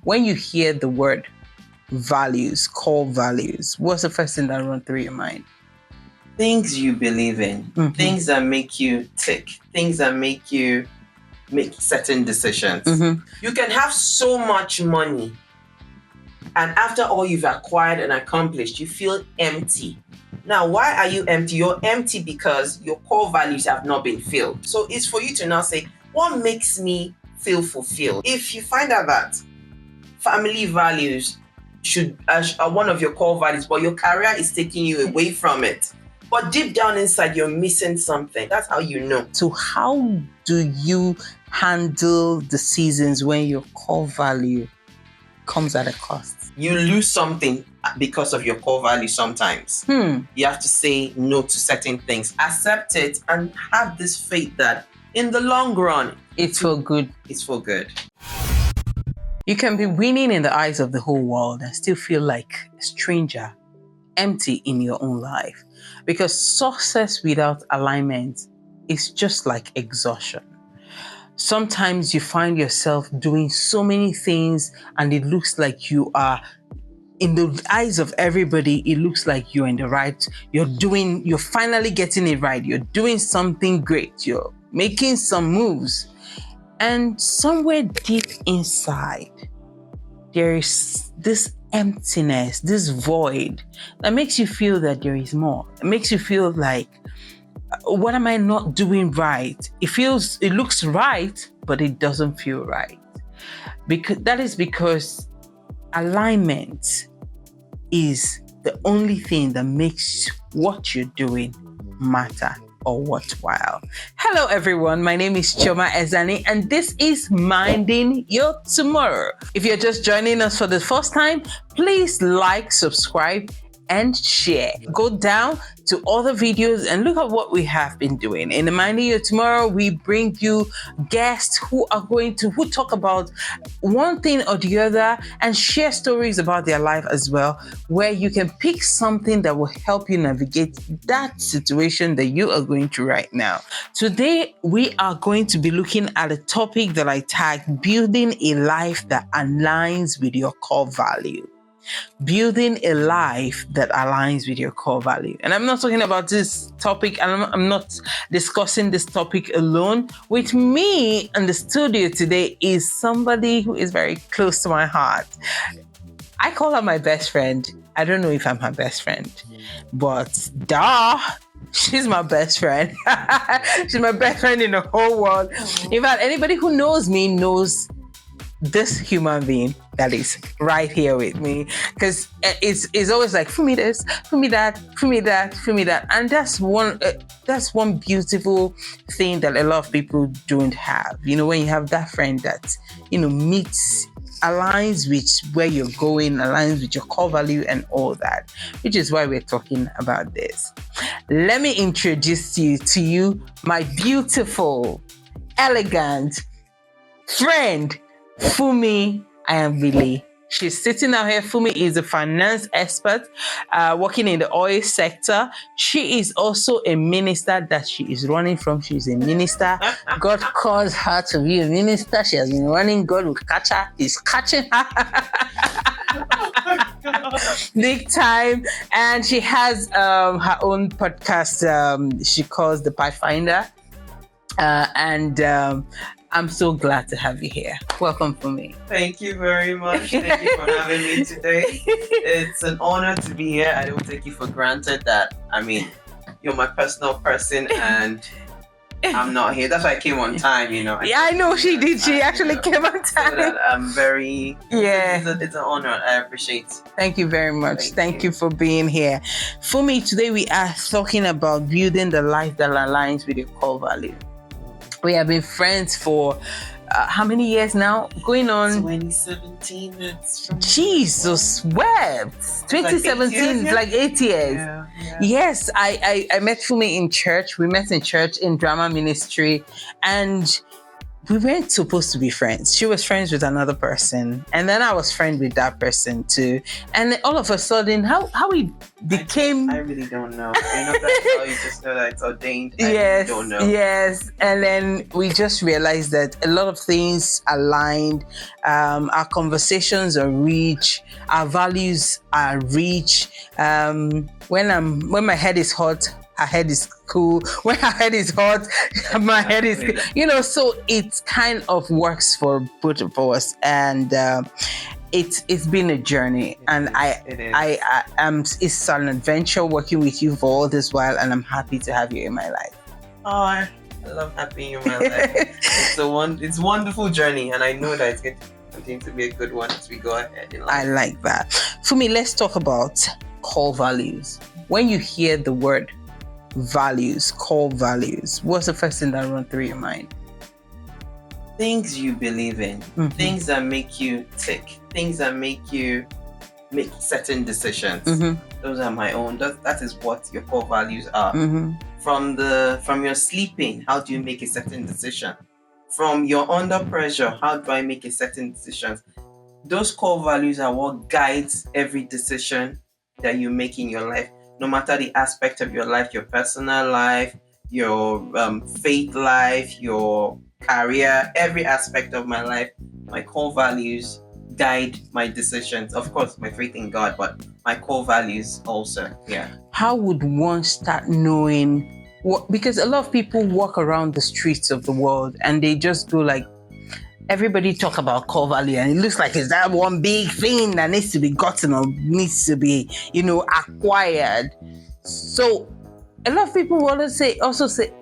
when you hear the word values, core values, what's the first thing that runs through your mind? Things you believe in, things that make you tick, things that make you make certain decisions. You can have so much money, and after all you've acquired and accomplished, you feel empty. Now, why are you empty? You're empty because your core values have not been filled. So it's for you to now say, what makes me feel fulfilled? If you find out that family values are one of your core values, but your career is taking you away from it, but deep down inside, you're missing something. That's how you know. So how do you handle the seasons when your core value comes at a cost? You lose something because of your core value sometimes. You have to say no to certain things. Accept it and have this faith that in the long run, it's for good. It's for good. You can be winning in the eyes of the whole world and still feel like a stranger, empty in your own life. Because success without alignment is just like exhaustion. Sometimes you find yourself doing so many things and it looks like you are, in the eyes of everybody, it looks like you're in the right. You're finally getting it right. You're doing something great. You're making some moves. And somewhere deep inside, there is this emptiness, this void that makes you feel that there is more. It makes you feel like, what am I not doing right? It looks right, but it doesn't feel right. Because alignment is the only thing that makes what you're doing matter or worthwhile. Hello everyone, my name is Chioma Ezani and this is Minding Your Tomorrow. If you're just joining us for the first time, please like, subscribe, and share. Go down to other videos and look at what we have been doing. In the Minding Your Tomorrow, we bring you guests who talk about one thing or the other and share stories about their life as well, where you can pick something that will help you navigate that situation that you are going through right now. Today, we are going to be looking at a topic that I tagged building a life that aligns with your core value. Building a life that aligns with your core value. And I'm not talking about this topic, and I'm not discussing this topic alone. With me in the studio today is somebody who is very close to my heart. I call her my best friend. I don't know if I'm her best friend, but she's my best friend. She's my best friend in the whole world. In fact, anybody who knows me knows this human being that is right here with me, because it's always like, for me this, for me that, for me that, for me that. And that's one beautiful thing that a lot of people don't have. You know, when you have that friend that, you know, aligns with where you're going, aligns with your core value and all that, which is why we're talking about this. Let me introduce to you my beautiful, elegant friend, Fumi. I am really. She's sitting out here. Fumi is a finance expert working in the oil sector. She is also a minister that she is running from. She's a minister. God calls her to be a minister. She has been running. God will catch her. He's catching her. Big time. And she has her own podcast. She calls The Pathfinder. I'm so glad to have you here. Welcome for me. Thank you very much. Thank you for having me today. It's an honor to be here. I don't take you for granted that, you're my personal person and I'm not here. That's why I came on time, you know. I know she did. She actually came on time. So I'm very... Yeah. It's an honor. I appreciate it. Thank you very much. Thank you for being here. For me, today we are talking about building the life that aligns with your core value. We have been friends for how many years now? Going on 2017. Jesus wept. 2017 is like 8 years. Yeah. Yes, I met Fumi in church. We met in church in drama ministry, and we weren't supposed to be friends. She was friends with another person, and then I was friends with that person too. And then all of a sudden, how we became. I really don't know. That's how you just know that it's ordained. Yes, really don't know. yes. And then we just realized that a lot of things aligned. Our conversations are rich. Our values are rich. When my head is hot, her head is cool. When her head is hot, my head is cool. So it kind of works for both of us. And it's been a journey. And it's an adventure working with you for all this while, and I'm happy to have you in my life. Oh, I love having you in my life. It's a wonderful journey, and I know that it's going to continue to be a good one as we go ahead in life. I like that. For me, let's talk about core values. When you hear the word values, core values, what's the first thing that runs through your mind? Things you believe in, things that make you tick, things that make you make certain decisions. Those are my own. That is what your core values are. From your sleeping, how do you make a certain decision? From your under pressure, how do I make a certain decision? Those core values are what guides every decision that you make in your life, no matter the aspect of your life, your personal life, your faith life, your career, every aspect of my life. My core values guide my decisions. Of course, my faith in God, but my core values also. Yeah. How would one start knowing what? Because a lot of people walk around the streets of the world and they just go like, everybody talk about core value, and it looks like it's that one big thing that needs to be gotten or needs to be, acquired. So a lot of people also say,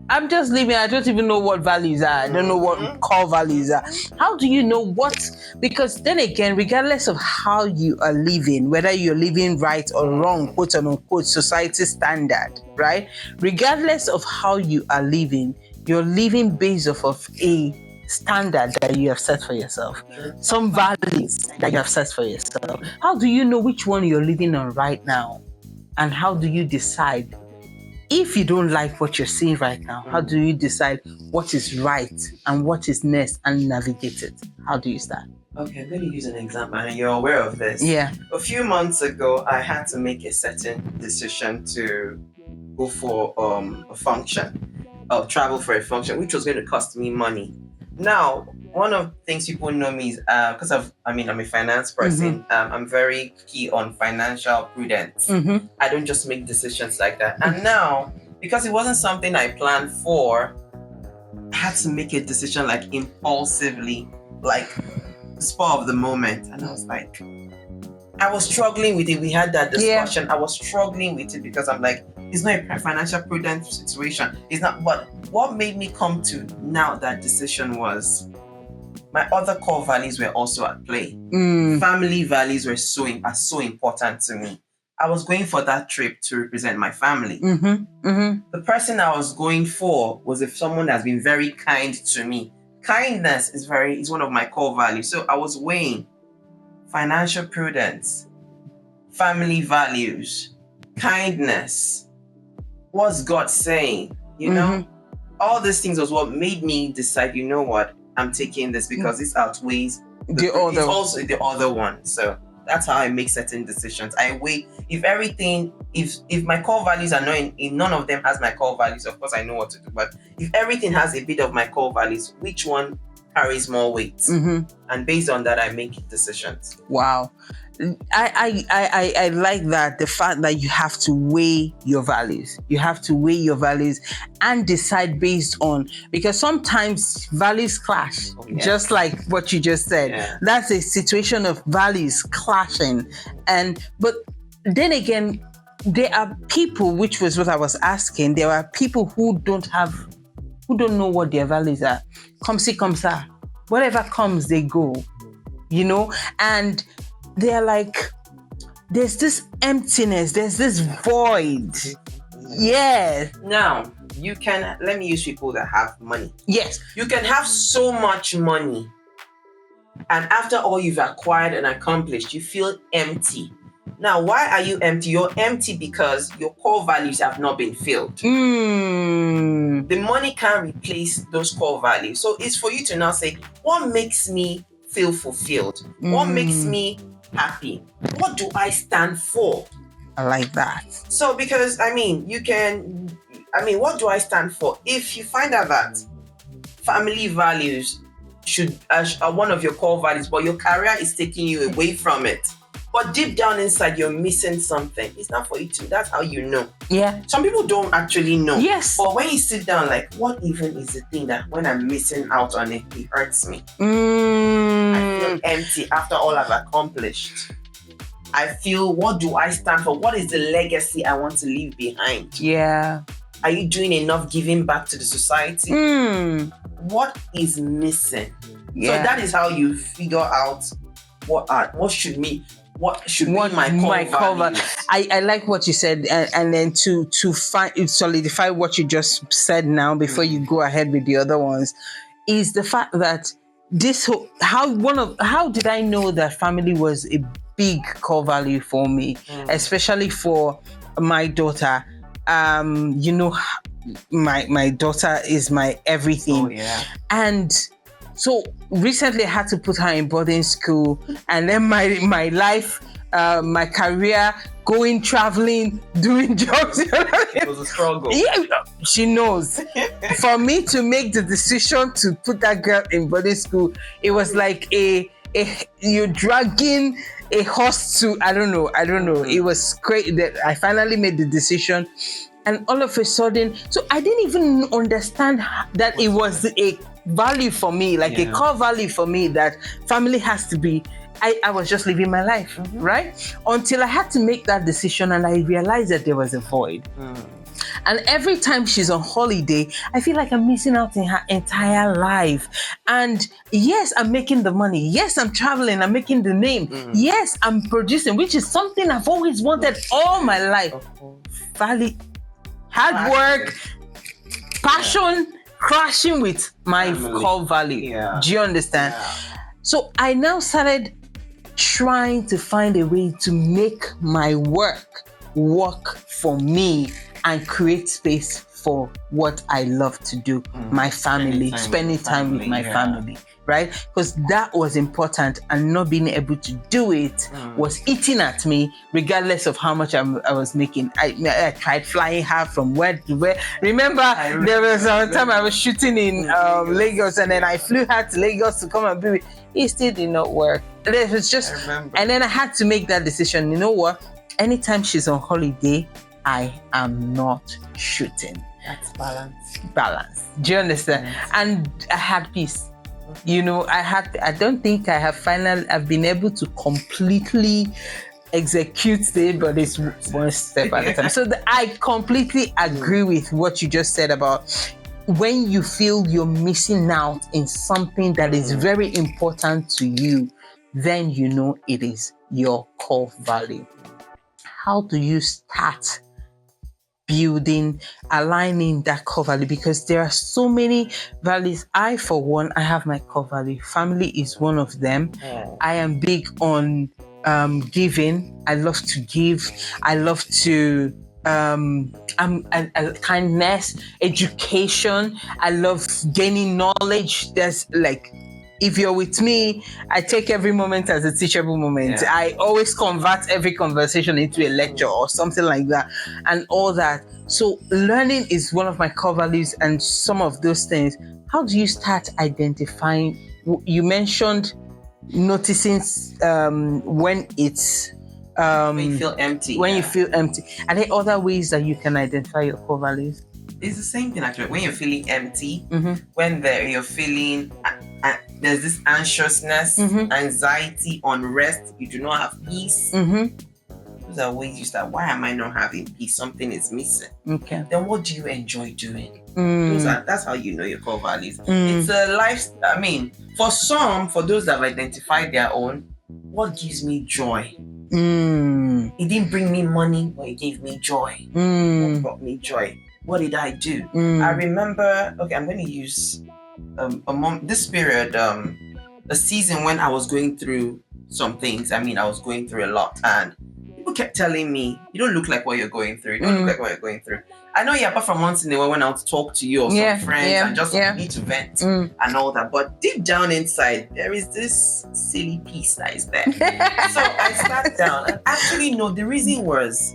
I'm just living, I don't even know what values are. I don't know what core values are. How do you know what? Because then again, regardless of how you are living, whether you're living right or wrong, quote unquote, society standard, right? Regardless of how you are living, you're living based off of a standard that you have set for yourself, some values that you have set for yourself. How do you know which one you're living on right now? And how do you decide? If you don't like what you're seeing right now, how do you decide what is right and what is next and navigate it? How do you start? Okay, let me use an example, and you're aware of this. Yeah. A few months ago, I had to make a certain decision to go for a function, travel for a function, which was going to cost me money. Now, one of the things people know me is because I'm a finance person. I'm very key on financial prudence. I don't just make decisions like that. And now, because it wasn't something I planned for, I had to make a decision like impulsively, like spur of the moment. And I was like, I was struggling with it. We had that discussion. Yeah. I was struggling with it because I'm like, it's not a financial prudent situation. It's not. But what made me come to now that decision was my other core values were also at play. Family values are so important to me. I was going for that trip to represent my family. The person I was going for was someone that's been very kind to me. Kindness is one of my core values. So I was weighing financial prudence, family values, kindness. What's God saying? All these things was what made me decide, you know what, I'm taking this because this outweighs also the other one. So that's how I make certain decisions. I weigh if my core values are not if none of them has my core values, of course I know what to do. But if everything has a bit of my core values, which one carries more weight? And based on that, I make decisions. Wow. I like that, the fact that you have to weigh your values. You have to weigh your values and decide based on, because sometimes values clash, just like what you just said. Yeah. That's a situation of values clashing. But then again, there are people, which was what I was asking, there are people who don't know what their values are. Come see, come sir. Whatever comes, they go, and they're like, there's this emptiness, there's this void. Yeah. Now, let me use people that have money. Yes. You can have so much money, and after all you've acquired and accomplished, you feel empty. Now, why are you empty? You're empty because your core values have not been filled. The money can't replace those core values. So it's for you to now say, what makes me feel fulfilled? What makes me happy? What do I stand for? I like that. So because, what do I stand for? If you find out that family values are one of your core values, but your career is taking you away from it, but deep down inside you're missing something, it's not for you to. That's how you know. Yeah. Some people don't actually know. Yes. But when you sit down, like, what even is the thing that when I'm missing out on it, it hurts me? I feel empty after all I've accomplished. I feel, what do I stand for? What is the legacy I want to leave behind? Yeah. Are you doing enough giving back to the society? What is missing? Yeah. So that is how you figure out what should be my core values. I like what you said, and then to solidify what you just said now before you go ahead with the other ones, is the fact that how did I know that family was a big core value for me, especially for my daughter. My daughter is my everything. Oh, yeah. And so recently I had to put her in boarding school, and then my life, my career, going traveling, doing jobs. It was a struggle. Yeah, she knows. For me to make the decision to put that girl in boarding school, it was like you're dragging a horse to, I don't know. It was great that I finally made the decision. And all of a sudden, so I didn't even understand that it was a value for me, like a core value for me, that family has to be. I was just living my life, right? Until I had to make that decision, and I realized that there was a void. And every time she's on holiday, I feel like I'm missing out in her entire life. And yes, I'm making the money. Yes, I'm traveling. I'm making the name. Yes, I'm producing, which is something I've always wanted all my life. Value, hard work, passion, crashing with my core value. Yeah. Do you understand? Yeah. So I now started trying to find a way to make my work for me and create space for what I love to do, my family, spending time with my family, right? Because that was important, and not being able to do it was eating at me, regardless of how much I was making. I tried flying her from where to where. Remember, there was a time I was shooting in Lagos, and then I flew her to Lagos to come and be with. It still did not work. It was just, and then I had to make that decision. You know what? Anytime she's on holiday, I am not shooting. That's balance. Do you understand? And I had peace. You know, I don't think I've been able to completely execute it, but it's one step at a time. So I completely agree with what you just said about when you feel you're missing out in something that is very important to you, then you know it is your core value. How do you start aligning that core value? Because there are so many values. For one, I have my core value. Family is one of them. I am big on giving. I love to give. I love to kindness, education. I love gaining knowledge. There's like, if you're with me, I take every moment as a teachable moment. Yeah. I always convert every conversation into a lecture or something like that, and all that. So learning is one of my core values, and some of those things. How do you start identifying? You mentioned noticing when it's when you feel empty. When you feel empty. Are there other ways that you can identify your core values? It's the same thing actually. When you're feeling empty, when you're feeling there's this anxiousness, anxiety, unrest, you do not have peace. Those are ways you start. Why am I not having peace? Something is missing. Okay. Then what do you enjoy doing? That's how you know your core values. It's a life. I mean, for those that have identified their own, what gives me joy? It didn't bring me money, but it gave me joy. What brought me joy? What did I do? I remember. Okay, I'm going to use this period, a season when I was going through some things. I mean, I was going through a lot, and people people kept telling me, you don't look like what you're going through. You don't look like what you're going through. I know, apart from once in a while when I want to talk to you or some friends and just need to vent and all that. But deep down inside, there is this silly piece that is there. So I sat down and actually, no, the reason was,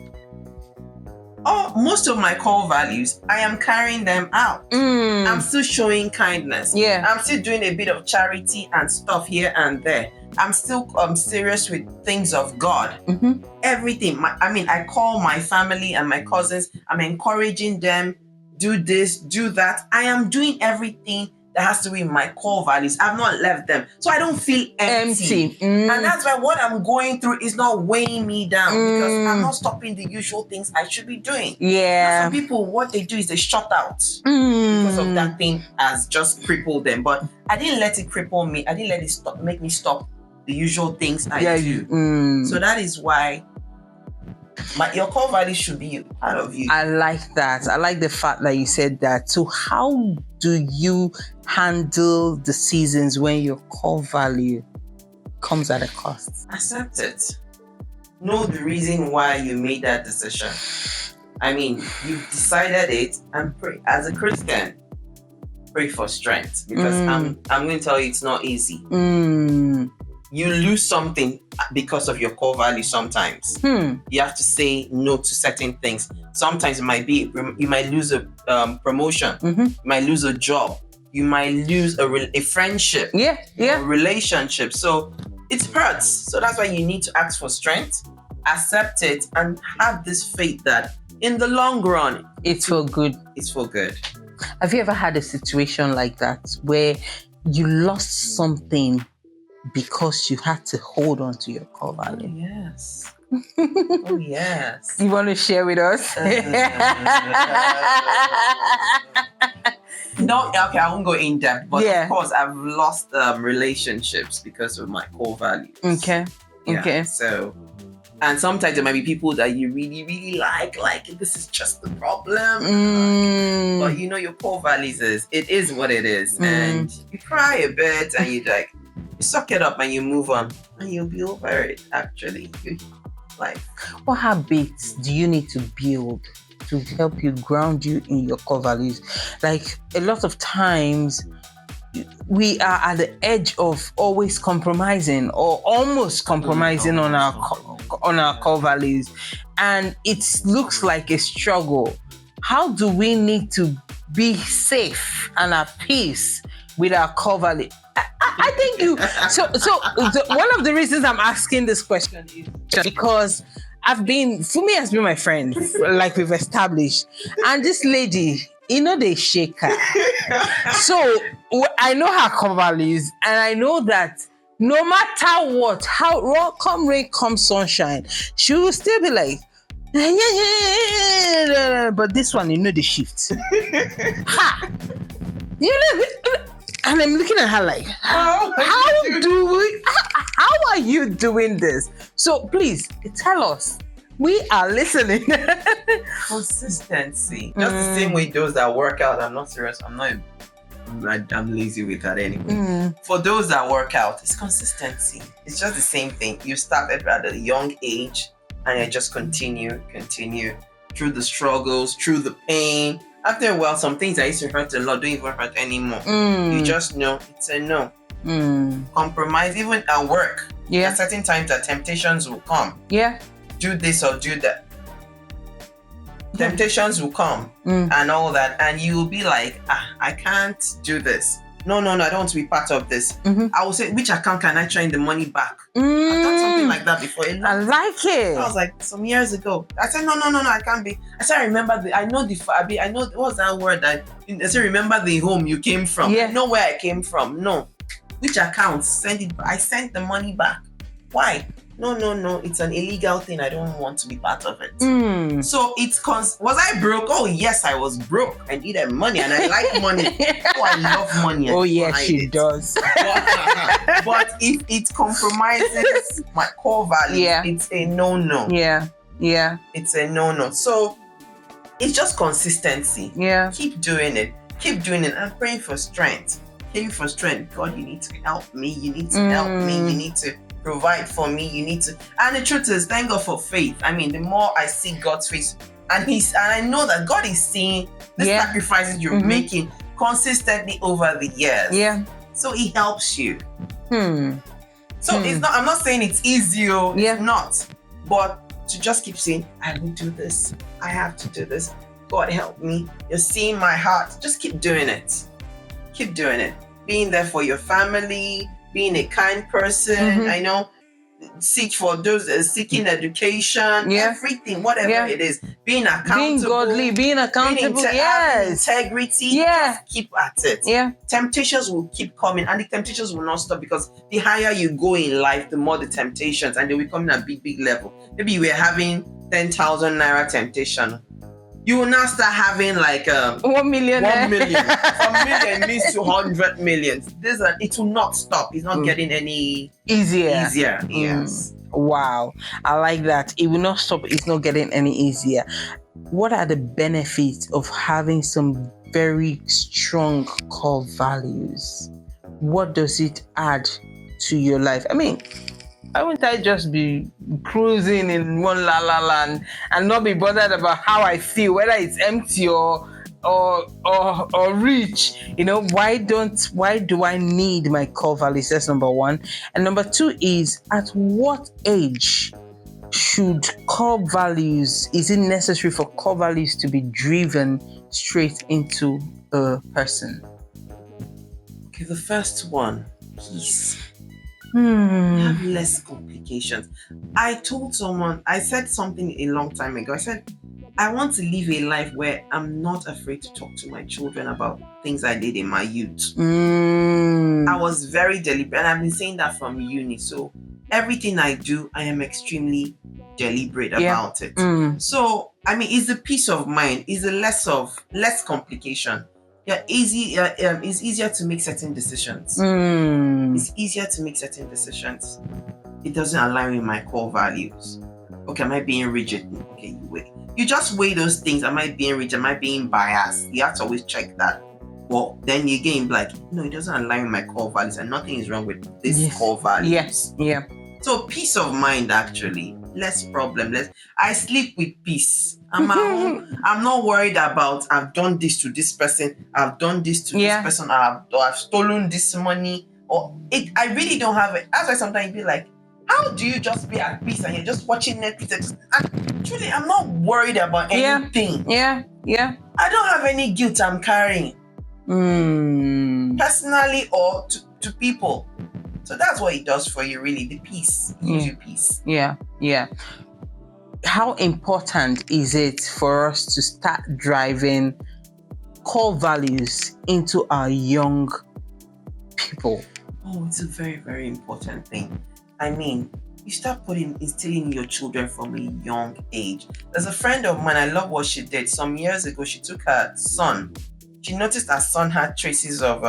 most of my core values, I am carrying them out. I'm still showing kindness. I'm still doing a bit of charity and stuff here and there. I'm still serious with things of God. Everything. I call my family and my cousins. I'm encouraging them, do this, do that. I am doing everything that has to be my core values. I've not left them. So I don't feel empty. And that's why what I'm going through is not weighing me down because I'm not stopping the usual things I should be doing. Some people, what they do is they shut out because of that thing has just crippled them. But I didn't let it cripple me. I didn't let it make me stop the usual things I do. So that is why your core values should be part of you. I like that. I like the fact that you said that. So how do you handle the seasons when your core value comes at a cost? Accept it. Know the reason why you made that decision. You've decided it, and pray. As a Christian, pray for strength because I'm going to tell you it's not easy. You lose something because of your core value sometimes. You have to say no to certain things. Sometimes it might be, you might lose a promotion. You might lose a job. You might lose a friendship. A relationship. So it hurts. So that's why you need to ask for strength, accept it, and have this faith that in the long run, it's for good. It's for good. Have you ever had a situation like that where you lost something because you had to hold on to your core value? Yes. Oh, yes. You want to share with us? No, okay, I won't go in depth, but of course, I've lost relationships because of my core values. Okay. So, and sometimes there might be people that you really, really like this is just the problem. But your core values it is what it is. And you cry a bit and you suck it up and you move on and you'll be over it, actually. Life. What habits do you need to build to help you ground you in your core values? Like a lot of times we are at the edge of always compromising or almost compromising on our core values, and it looks like a struggle. How do we need to be safe and at peace with our core value? I think one of the reasons I'm asking this question is because Fumi has been my friend, like we've established, and this lady, they shake her. So I know her core values, and I know that no matter what, how come rain, come sunshine, she will still be like, but this one, the shift. And I'm looking at her like, how are you doing this? So please tell us. We are listening. Consistency. Just the same way those that work out. I'm not serious. I'm lazy with that anyway. For those that work out, it's consistency. It's just the same thing. You started at a young age and you just continue through the struggles, through the pain. After a while, some things that used to hurt a lot don't even hurt anymore. You just know it's a no. Compromise, even at work. At certain times that temptations will come. Do this or do that. Temptations will come and all that, and you will be like, I can't do this. No, I don't want to be part of this. I will say, which account can I turn the money back? I've done something like that before. I like it. I was like, some years ago. I said, no, I can't be. I said, I remember I know what's that word? I said, remember the home you came from. I know where I came from. No. Which account? Send it. I sent the money back. Why? No, it's an illegal thing. I don't want to be part of it. So was I broke? Oh yes, I was broke. I needed money and I like money. I love money. Oh yes, she does. But if it compromises my core value, it's a no. Yeah. It's a no. So it's just consistency. Keep doing it. I'm praying for strength. God, you need to help me. You need to help me. You need to provide for me. You need to. And the truth is, thank God for faith. I mean, the more I see God's face, and I know that God is seeing the sacrifices you're making consistently over the years. Yeah. So He helps you. So it's not. I'm not saying it's easy. It's not. But to just keep saying, I will do this. I have to do this. God help me. You're seeing my heart. Just keep doing it. Keep doing it. Being there for your family, being a kind person. I know, seek for those seeking education, everything, whatever it is. Being accountable. Being godly, being accountable, having integrity. Just keep at it. Yeah. Temptations will keep coming, and the temptations will not stop, because the higher you go in life, the more the temptations, and they will come in a big level. Maybe you were having 10,000 naira temptation. You will now start having like 1 million. 1 million. From million means to 100 million. It will not stop. It's not getting any easier. Yes. Wow. I like that. It will not stop. It's not getting any easier. What are the benefits of having some very strong core values? What does it add to your life? I mean, why wouldn't I just be cruising in one la la land and not be bothered about how I feel, whether it's empty or rich? You know, why do I need my core values? That's number one. And number two is, at what age should core values, is it necessary for core values to be driven straight into a person? Okay, the first one, peace. Have less complications. I said something a long time ago. I said, I want to live a life where I'm not afraid to talk to my children about things I did in my youth. I was very deliberate, and I've been saying that from uni. So everything I do, I am extremely deliberate about it. So, I mean, it's the peace of mind, it's the less complication. It's easier to make certain decisions. It's easier to make certain decisions. It doesn't align with my core values. Okay, am I being rigid? Okay, you wait. You just weigh those things. Am I being rigid? Am I being biased? You have to always check that. Well, then you again, like, no, it doesn't align with my core values, and nothing is wrong with this core values. Yes, yeah. So peace of mind, actually, less problem. I sleep with peace. I'm not worried about, I've done this to this person, I've done this to this person, I've stolen this money, I really don't have it. That's why sometimes you be like, how do you just be at peace and you're just watching Netflix? Truly, I'm not worried about anything. Yeah. I don't have any guilt I'm carrying. Personally or to people. So that's what it does for you, really. The peace. It gives you peace. Yeah. How important is it for us to start driving core values into our young people? Oh, it's a very, very important thing. I mean, you start instilling your children from a young age. There's a friend of mine, I love what she did. Some years ago, she took her son. She noticed her son had traces of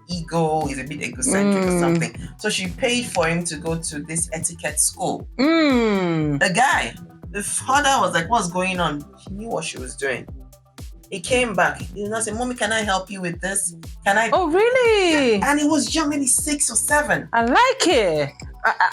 ego, he's a bit egocentric or something. So she paid for him to go to this etiquette school. The father was like, what's going on? She knew what she was doing. He came back. He said, Mommy, can I help you with this? Can I? Oh, really? Yeah. And he was young, maybe 6 or 7. I like it.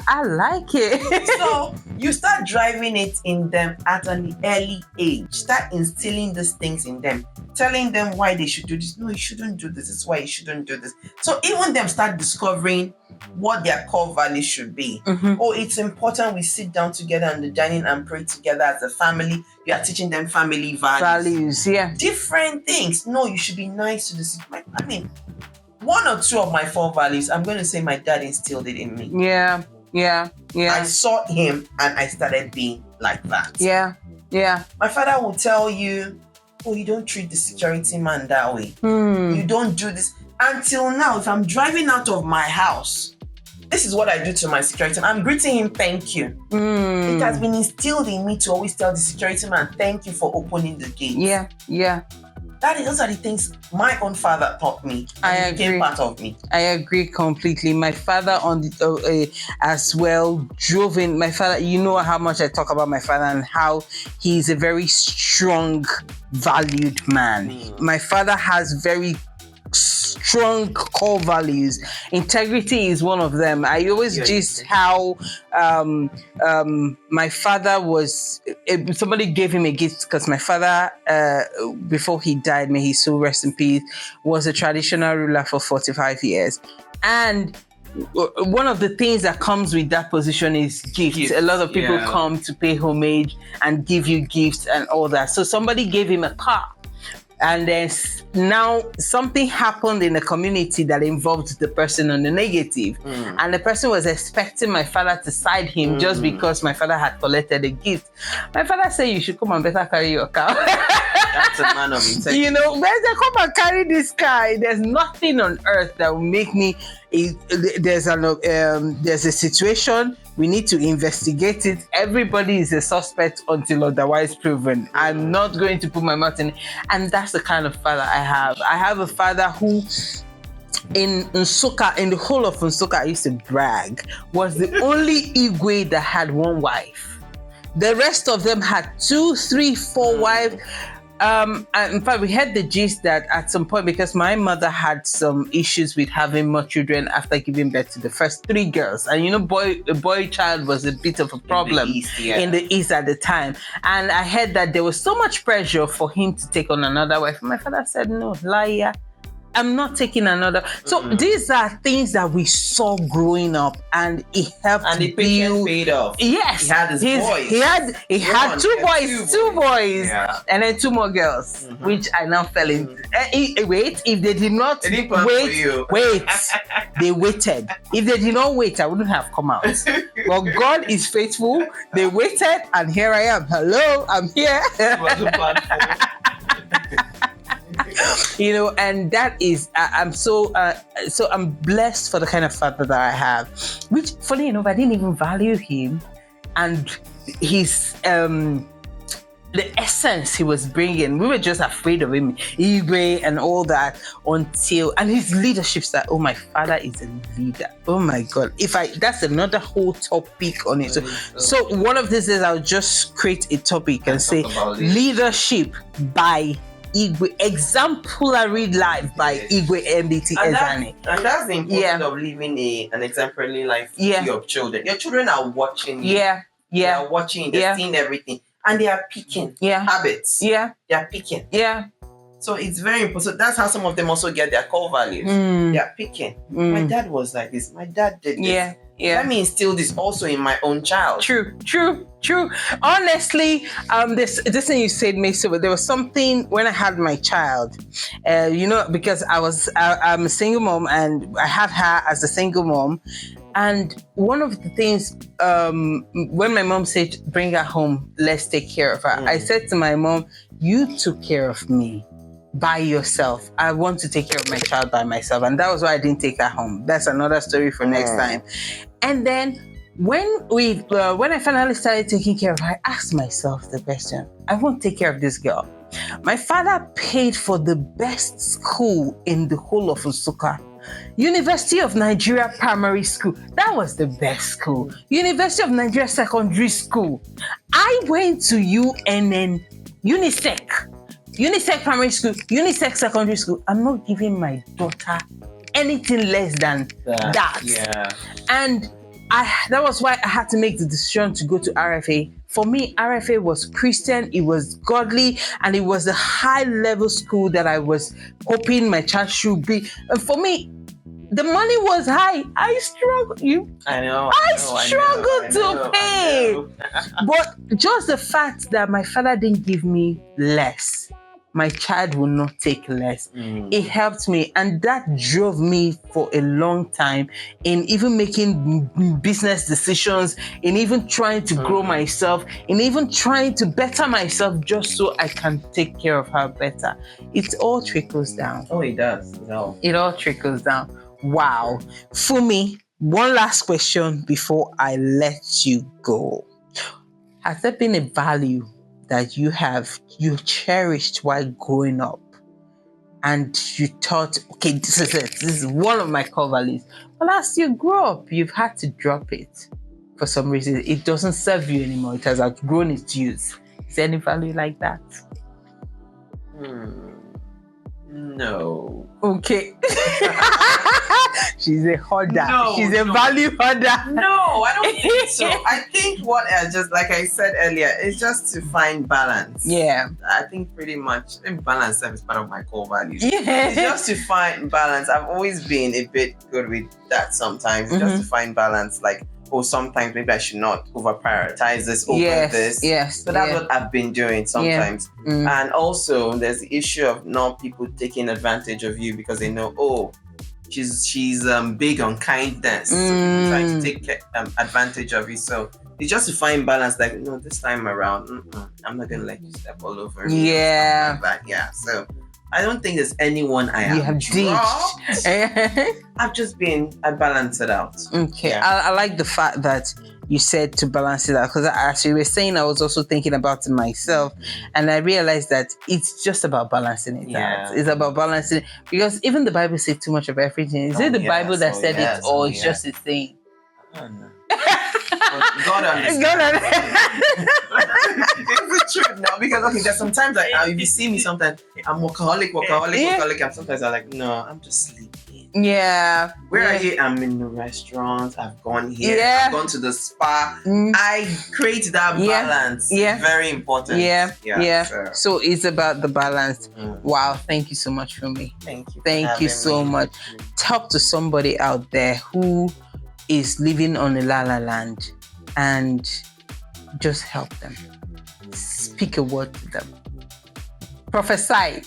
I like it. So you start driving it in them at an early age. Start instilling these things in them. Telling them why they should do this. No, you shouldn't do this. This is why you shouldn't do this. So even them start discovering what their core values should be. Oh, it's important we sit down together on the dining and pray together as a family. You are teaching them family values. Different things. No, you should be nice to the. I mean, 1 or 2 of my 4 values, I'm going to say my dad instilled it in me. Yeah. I saw him and I started being like that. Yeah. My father will tell you, oh, you don't treat the security man that way. You don't do this. Until now, if I'm driving out of my house, this is what I do to my security man. I'm greeting him, thank you. It has been instilled in me to always tell the security man, thank you for opening the gate. Yeah. Those are the things my own father taught me. And became part of me. I agree completely. My father as well drove in. My father, you know how much I talk about my father and how he's a very strong, valued man. My father has very strong core values. Integrity is one of them. I always gist how my father was, somebody gave him a gift because my father, before he died, may his soul rest in peace, was a traditional ruler for 45 years. And one of the things that comes with that position is gifts. A lot of people come to pay homage and give you gifts and all that. So somebody gave him a car. And then now something happened in the community that involved the person on the negative. And the person was expecting my father to side him just because my father had collected a gift. My father said, you should come and better carry your car. That's a man of integrity. You know, better come and carry this car. There's nothing on earth that will make me, there's a situation, we need to investigate it. Everybody is a suspect until otherwise proven. I'm not going to put my mouth in it. And that's the kind of father I have. I have a father who, in Nsukka, in the whole of Nsukka, I used to brag, was the only Igwe that had one wife. The rest of them had 2, 3, 4 wives. And in fact, we had the gist that at some point, because my mother had some issues with having more children after giving birth to the first 3 girls. And you know, a boy child was a bit of a problem in the East at the time. And I heard that there was so much pressure for him to take on another wife. My father said, no, liar. I'm not taking another. So these are things that we saw growing up, and it helped. And the patient paid off. Yes, he had his boys. He had 2 boys, yeah. and then 2 more girls, which I now fell into. Wait, if they did not wait, they waited. If they did not wait, I wouldn't have come out. But God is faithful. They waited, and here I am. Hello, I'm here. You know, and that is, I'm so I'm blessed for the kind of father that I have, which, funny enough, I didn't even value him and his the essence he was bringing. We were just afraid of him, Igwe and all that, and his leadership style. Oh, my father is a leader. Oh my God. That's another whole topic on it. So one of these days I'll just create a topic and say leadership by Igwe, exemplary life by Igwe MDT Ezani. And that's the importance of living an exemplary life to your children. Your children are watching you. They are watching, they're seeing everything. And they are picking habits. They are picking. So it's very important. So that's how some of them also get their core values. They are picking. My dad was like this. My dad did this. Let me instill this also in my own child. True. Honestly, this thing you said, Mason, there was something when I had my child, you know, because I'm a single mom and I had her as a single mom. And one of the things, when my mom said, bring her home, let's take care of her. I said to my mom, you took care of me by yourself. I want to take care of my child by myself. And that was why I didn't take her home. That's another story for next time. And then when I finally started taking care of her, I asked myself the question, I won't take care of this girl. My father paid for the best school in the whole of Nsukka. University of Nigeria Primary School. That was the best school. University of Nigeria Secondary School. I went to UNN, UNISEC Primary School, UNISEC Secondary School. I'm not giving my daughter anything less than that. And that was why I had to make the decision to go to RFA. For me, RFA was Christian, it was godly, and it was the high-level school that I was hoping my child should be. And for me, the money was high. I struggled. I struggled to pay. But just the fact that my father didn't give me less, my child will not take less. It helped me, and that drove me for a long time in even making business decisions, in even trying to grow myself, in even trying to better myself just so I can take care of her better. It all trickles down. Oh, it does. It all trickles down. Wow. Fumi, one last question before I let you go. Has there been a value that you cherished while growing up, and you thought, okay, this is it, this is one of my core values, but as you grow up, you've had to drop it for some reason? It doesn't serve you anymore, it has outgrown its use. Is there any value like that? No. Okay. She's a hoarder. No, She's a value hoarder. No, I don't think so. I think what just like I said earlier, is just to find balance. Yeah. I think pretty much balance is part of my core values. Yeah. It's just to find balance. I've always been a bit good with that sometimes. Just to find balance. Like, sometimes maybe I should not over prioritize this over this. Yes. So that's what I've been doing sometimes. Yeah. And also there's the issue of not people taking advantage of you because they know, she's big on kindness. So people trying to take advantage of you. So it's just to find balance, like, no, this time around, I'm not gonna let you step all over me. Yeah. Like that. Yeah. So I don't think there's anyone I have dropped. I balance it out. Okay. Yeah. I like the fact that you said to balance it out, because as you were saying, I was also thinking about it myself, and I realized that it's just about balancing it out. It's about balancing it, because even the Bible says too much of everything. Is it the Bible that said it, or it's just a thing? I don't know. God understands. It's the truth now, because there's sometimes like if you see me, sometimes I'm workaholic. And sometimes I'm like, no, I'm just sleeping. Yeah. Where are you? I'm in the restaurant. I've gone here. I've gone to the spa. I create that balance. Yeah. Very important. Yeah. So it's about the balance. Wow. Thank you so much for me. Thank you. Thank you so much. Talk to somebody out there who is living on a la-la land, and just help them. Speak a word to them. Prophesy.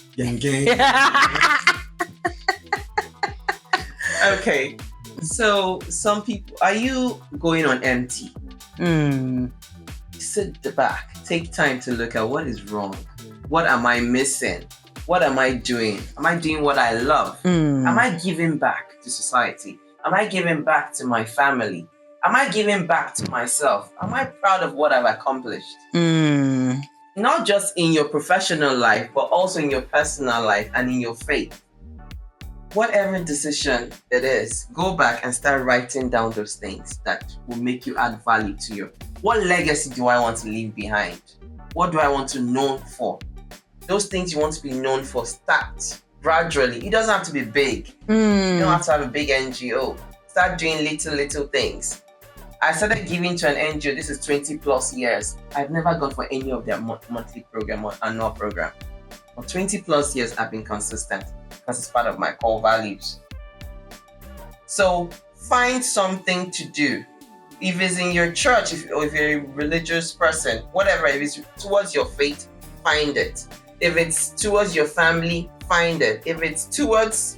Okay. So some people, are you going on empty? Sit back. Take time to look at what is wrong. What am I missing? What am I doing? Am I doing what I love? Am I giving back to society? Am I giving back to my family? Am I giving back to myself? Am I proud of what I've accomplished? Not just in your professional life, but also in your personal life and in your faith. Whatever decision it is, go back and start writing down those things that will make you add value to you. What legacy do I want to leave behind? What do I want to know for? Those things you want to be known for, start gradually. It doesn't have to be big. You don't have to have a big NGO. Start doing little things. I started giving to an NGO. This is 20 plus years. I've never gone for any of their monthly program or annual program. For 20 plus years, I've been consistent because it's part of my core values. So find something to do. If it's in your church, if you're a religious person, whatever, if it's towards your faith, find it. If it's towards your family, find it. If it's towards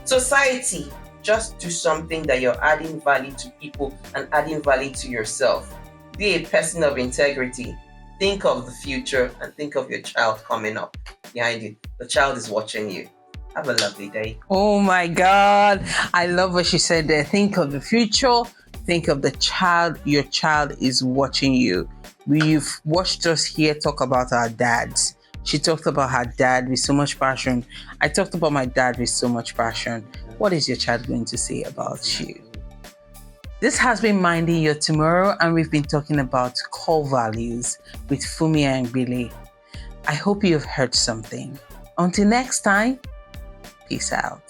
society, just do something that you're adding value to people and adding value to yourself. Be a person of integrity. Think of the future and think of your child coming up behind you. The child is watching you. Have a lovely day. Oh my God. I love what she said there. Think of the future. Think of the child. Your child is watching you. We've watched us here talk about our dads. She talked about her dad with so much passion. I talked about my dad with so much passion. What is your child going to say about you? This has been Minding Your Tomorrow, and we've been talking about core values with Fumi and Billy. I hope you've heard something. Until next time, peace out.